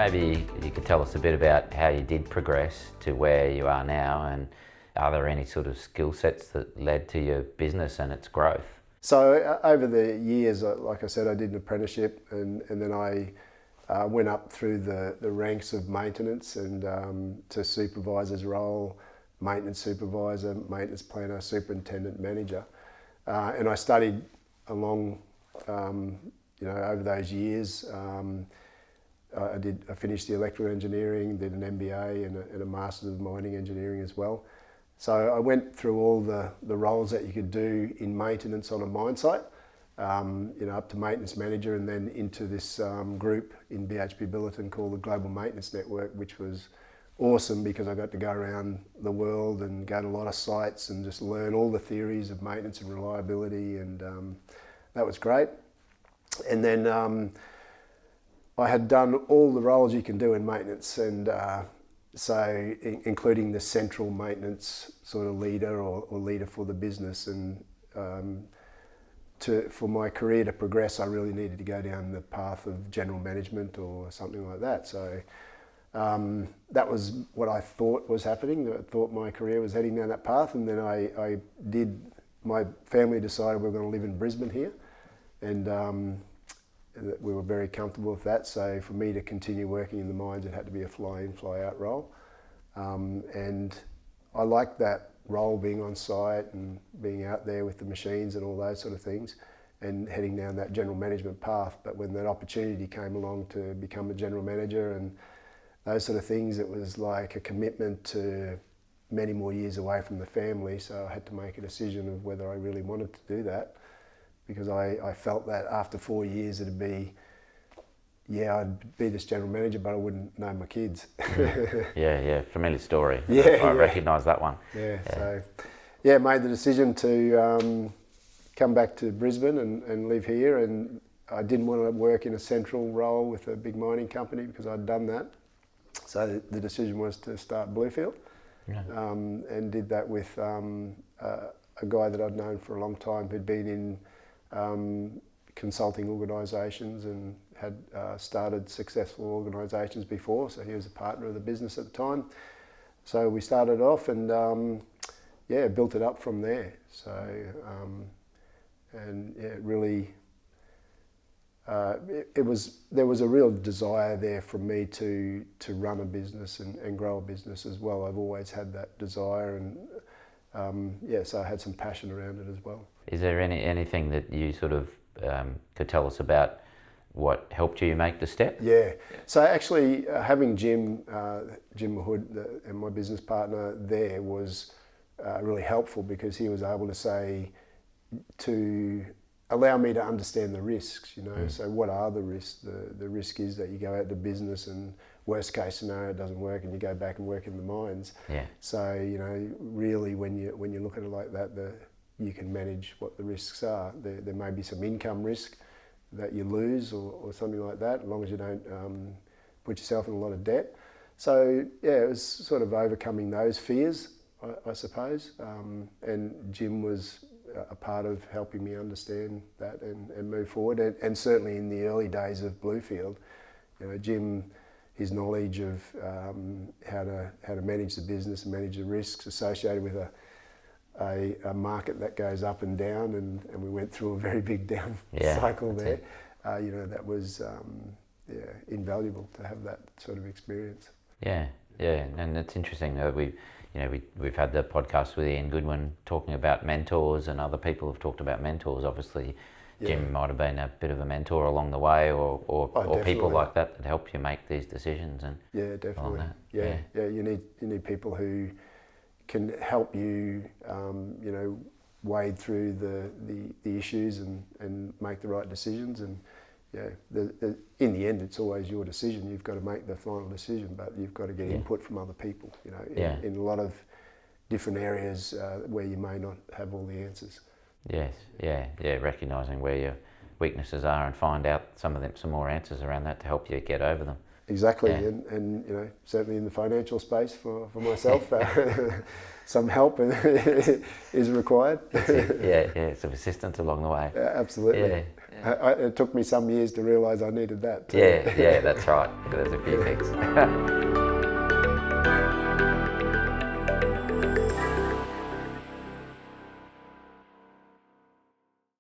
Maybe you could tell us a bit about how you did progress to where you are now, and are there any sort of skill sets that led to your business and its growth? So over the years, like I said, I did an apprenticeship, and then I went up through the ranks of maintenance and to supervisor's role, maintenance supervisor, maintenance planner, superintendent, manager. And I studied along, over those years. I finished the electrical engineering, did an MBA and a Masters of Mining Engineering as well. So I went through all the roles that you could do in maintenance on a mine site, up to maintenance manager, and then into this group in BHP Billiton called the Global Maintenance Network, which was awesome because I got to go around the world and go to a lot of sites and just learn all the theories of maintenance and reliability, and that was great. And then I had done all the roles you can do in maintenance, and so including the central maintenance sort of leader or leader for the business. And for my career to progress, I really needed to go down the path of general management or something like that. So that was what I thought was happening. I thought my career was heading down that path, and then my family decided we were going to live in Brisbane here, and we were very comfortable with that. So for me to continue working in the mines, it had to be a fly-in, fly-out role. And I liked that role, being on site and being out there with the machines and all those sort of things, and heading down that general management path. But when that opportunity came along to become a general manager and those sort of things, it was like a commitment to many more years away from the family. So I had to make a decision of whether I really wanted to do that, because I felt that after 4 years I'd be this general manager, but I wouldn't know my kids. Yeah, familiar story. I recognise that one. So made the decision to come back to Brisbane and live here, and I didn't want to work in a central role with a big mining company because I'd done that. So the decision was to start Bluefield, and did that with a guy that I'd known for a long time, who'd been in consulting organisations and had started successful organisations before. So he was a partner of the business at the time. So we started off and built it up from there. So there was a real desire there for me to run a business and grow a business as well. I've always had that desire, and so I had some passion around it as well. Is there anything that you sort of could tell us about what helped you make the step? Yeah. So actually having Jim Mahood and my business partner there was really helpful, because he was able to allow me to understand the risks, So what are the risks? The risk is that you go out to business and worst case scenario, it doesn't work and you go back and work in the mines. Yeah. So, really when you look at it like that, you can manage what the risks are. There may be some income risk that you lose or something like that, as long as you don't put yourself in a lot of debt. So it was sort of overcoming those fears, I suppose. And Jim was a part of helping me understand that and move forward. And certainly in the early days of Bluefield, Jim, his knowledge of how to manage the business and manage the risks associated with a market that goes up and down, and we went through a very big down cycle there. That was invaluable to have that sort of experience. Yeah, and it's interesting that we've had the podcast with Ian Goodwin talking about mentors, and other people have talked about mentors. Obviously, Jim might have been a bit of a mentor along the way, or people like that help you make these decisions. And definitely. You need people who can help you, wade through the issues and make the right decisions. And in the end, it's always your decision. You've got to make the final decision, but you've got to get input from other people. In a lot of different areas where you may not have all the answers. Yes, recognising where your weaknesses are and find out some more answers around that to help you get over them. Exactly, and certainly in the financial space for myself, some help is required. Some assistance along the way. Yeah, absolutely. It took me some years to realise I needed that too. Yeah, that's right. There's a few things.